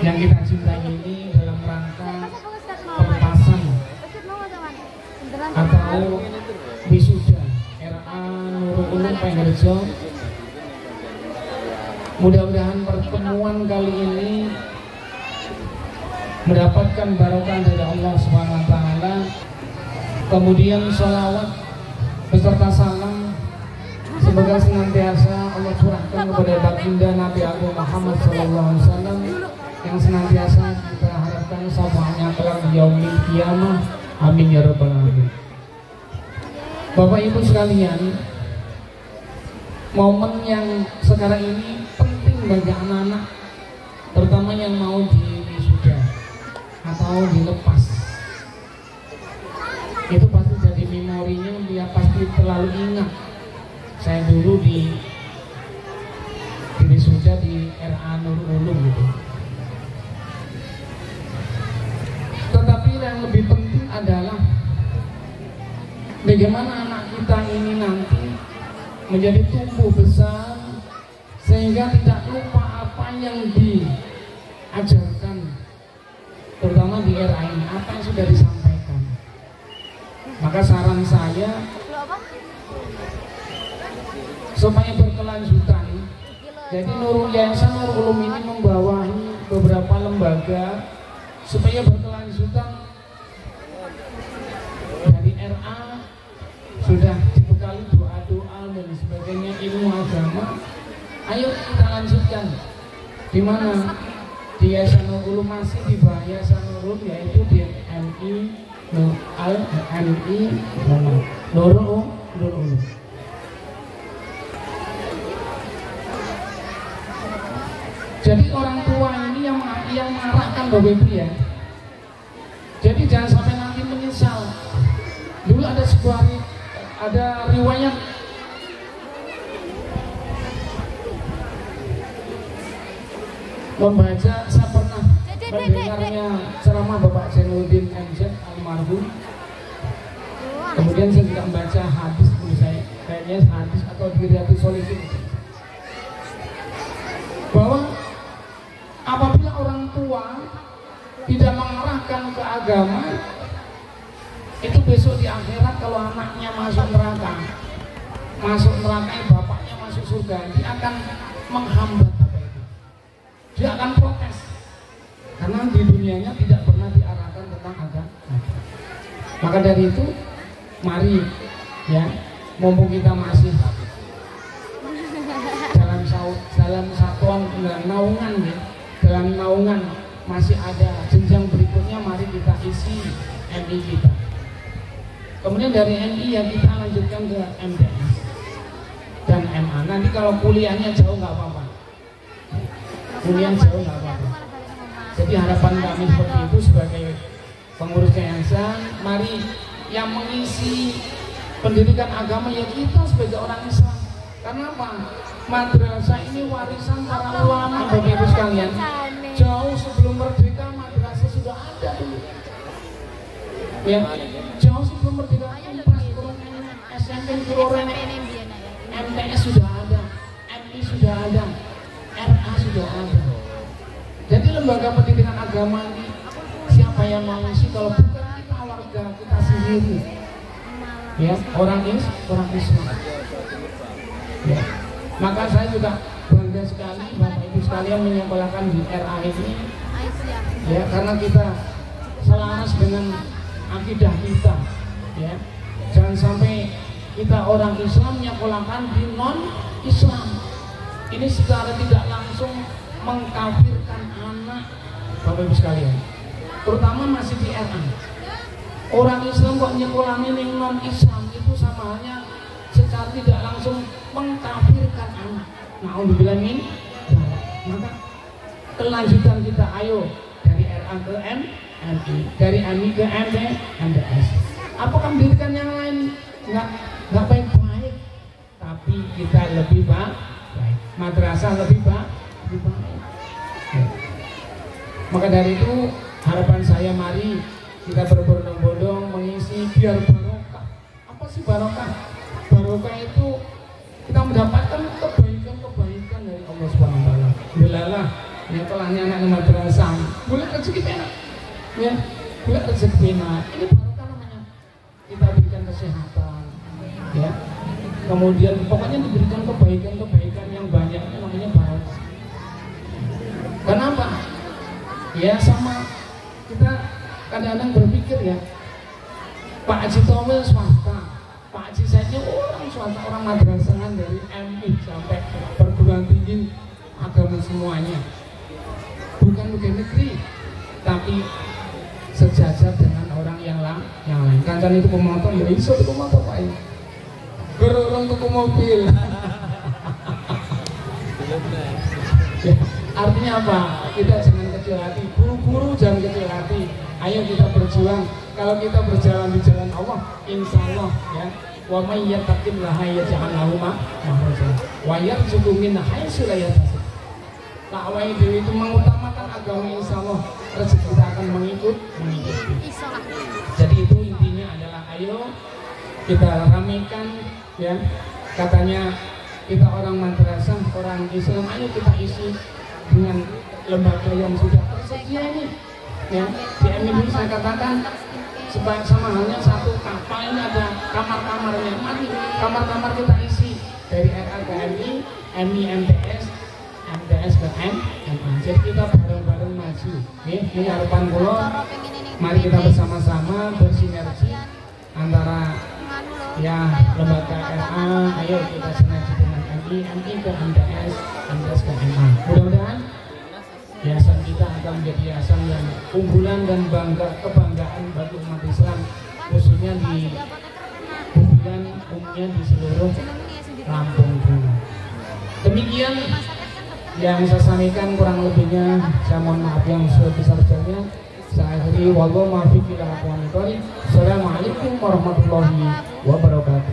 yang kita cintai ini dalam rangka pelepasan atau wisuda RA Nurul Ulum Pengharjo. Mudah-mudahan pertemuan kali ini mendapatkan barokah dari Allah SWT. Kemudian sholawat beserta salam semoga senantiasa Allah curahkan kepada baginda Nabi Agung Muhammad SAW yang senantiasa kita harapkan syafaatnya kelak di yaumil qiyamah. Amin ya rabbal alamin. Bapak Ibu sekalian, momen yang sekarang ini penting bagi anak-anak, terutama yang mau diwisuda atau dilepas. Itu pasti jadi memorinya, dia pasti terlalu ingat. Saya dulu di wisuda di RA Nurul Ulum gitu. Tetapi yang lebih penting adalah bagaimana anak kita ini nanti menjadi tumbuh besar sehingga tidak lupa apa yang diajarkan, terutama di era ini, apa yang sudah disampaikan. Maka saran saya supaya berkelanjutan. Jadi Yayasan Nurul Ulum ini membawahi beberapa lembaga supaya berkelanjutan. Dari RA sudah dibekali doa-doa dan sebagainya, ilmu agama. Ayo kita lanjutkan. Di mana? Di Yayasan Nurul Ulum masih di bawah Yayasan Nurul, yaitu di MI Nurul Ulum. Jadi orang tua ini yang mengarahkan Bapak Ibu ya. Jadi jangan sampai nanti menyesal. Dulu ada riwayat membaca, saya pernah mendengarnya ceramah Bapak Zainuddin MZ almarhum. Kemudian saya juga membaca hadis menurut saya, kayaknya hadis atau di Riyadhus Shalihin, bahwa apabila orang tua tidak mengarahkan ke agama, itu besok di akhirat kalau anaknya masuk neraka, bapaknya masuk surga, dia akan menghambat apa itu, dia akan protes karena di dunianya tidak pernah diarahkan tentang agama. Maka dari itu mari ya, mumpung kita masih dalam satuan naungan ya, dalam naungan masih ada jenjang berikutnya, mari kita isi MI kita. Kemudian dari MI ya kita lanjutkan ke MTS dan MA. Nanti kalau kuliahnya jauh nggak apa-apa, kuliah jauh nggak apa-apa. Jadi harapan kami seperti itu sebagai pengurus yayasan, mari yang mengisi pendidikan agama ya kita sebagai orang Islam. Karena apa? Madrasah ini warisan para ulama Bapak Ibu sekalian. Jauh sebelum merdeka madrasah sudah ada dulu. Ya, jauh sebelum merdeka SMP MTS sudah ada, MI sudah ada, RA sudah ada. Jadi lembaga pendidikan agama ini siapa yang mengisi kalau bukan kita, warga kita sendiri. Ya, orang Islam. Ya. Maka saya juga bangga sekali Bapak Ibu sekalian menyekolahkan di RA ini, ya, karena kita selaras dengan akidah kita, ya. Jangan sampai kita orang Islam menyekolahkan di non Islam. Ini secara tidak langsung mengkafirkan anak Bapak Ibu sekalian, terutama masih di RA. Orang Islam kok nyekolahnya di non Islam, itu sama halnya secara tidak langsung mengkafirkan anak. Nah, untuk ini, maka kelanjutan kita ayo dari RA ke MI, dari MI ke MD, MDS. Apakah pendidikan yang lain nggak baik-baik, tapi kita lebih baik, madrasah lebih baik. Ya. Maka dari itu harapan saya mari kita berbondong-bondong mengisi biar barokah. Apa sih barokah? Barokah itu kita mendapatkan kebaikan-kebaikan dari Allah SWT. Alhamdulillah Ya telahnya anak madrasah, boleh rezeki enak, ya, boleh rezeki enak. Ini barokah namanya. Kita berikan kesehatan, ya. Kemudian pokoknya diberikan kebaikan yang banyak, namanya barokah. Kenapa? Ya sama kita kadang-kadang berpikir ya, Pak Haji Tomel swasta, Pak Haji Saidnya orang swasta, orang madrasahan dari MI sampai perguruan tinggi agama semuanya, bukan pegawai negeri, tapi sejajar dengan orang yang lain. Kancan itu pemotong, ya iso itu pemotong Pak. Gerorong tuku mobil. Ya, artinya apa? Kita jangan kecil hati, buru-buru jangan kecil hati. Ayo kita berjuang. Kalau kita berjalan di jalan Allah, insya Allah ya. Wa may yattaqillaha yaj'al lahu makhraja wa yarzuqhu min haitsu la yahtasib. Takwai dewi itu mengutamakan agama, insya Allah rezeki kita akan mengikuti. Jadi itu intinya adalah ayo kita ramaikan ya. Katanya kita orang madrasah, orang Islam, ayo kita isi dengan lembaga yang sudah tersedia ini ya. Di MI saya katakan sama halnya satu kapal ini ada kamar-kamarnya, mari kamar-kamar kita isi dari RA ke MI, MI MTS, MTS ke MA. Jadi kita bareng-bareng maju. Ini harapan kula. Mari kita bersama-sama bersinergi antara ya lembaga RA, ayo kita sinergi dengan MI ke MTS, MTS ke MA. Mudah-mudahan yayasan kita akan menjadi yayasan yang unggulan dan kebanggaan bagi umat Islam, khususnya di bulan umumnya di seluruh Lampung. Demikian yang saya sampaikan, kurang lebihnya saya mohon maaf yang sebesar-besarnya. Saya akhiri, wallahu muwaffiq ila aqwamit thoriq. Assalamualaikum warahmatullahi wabarakatuh.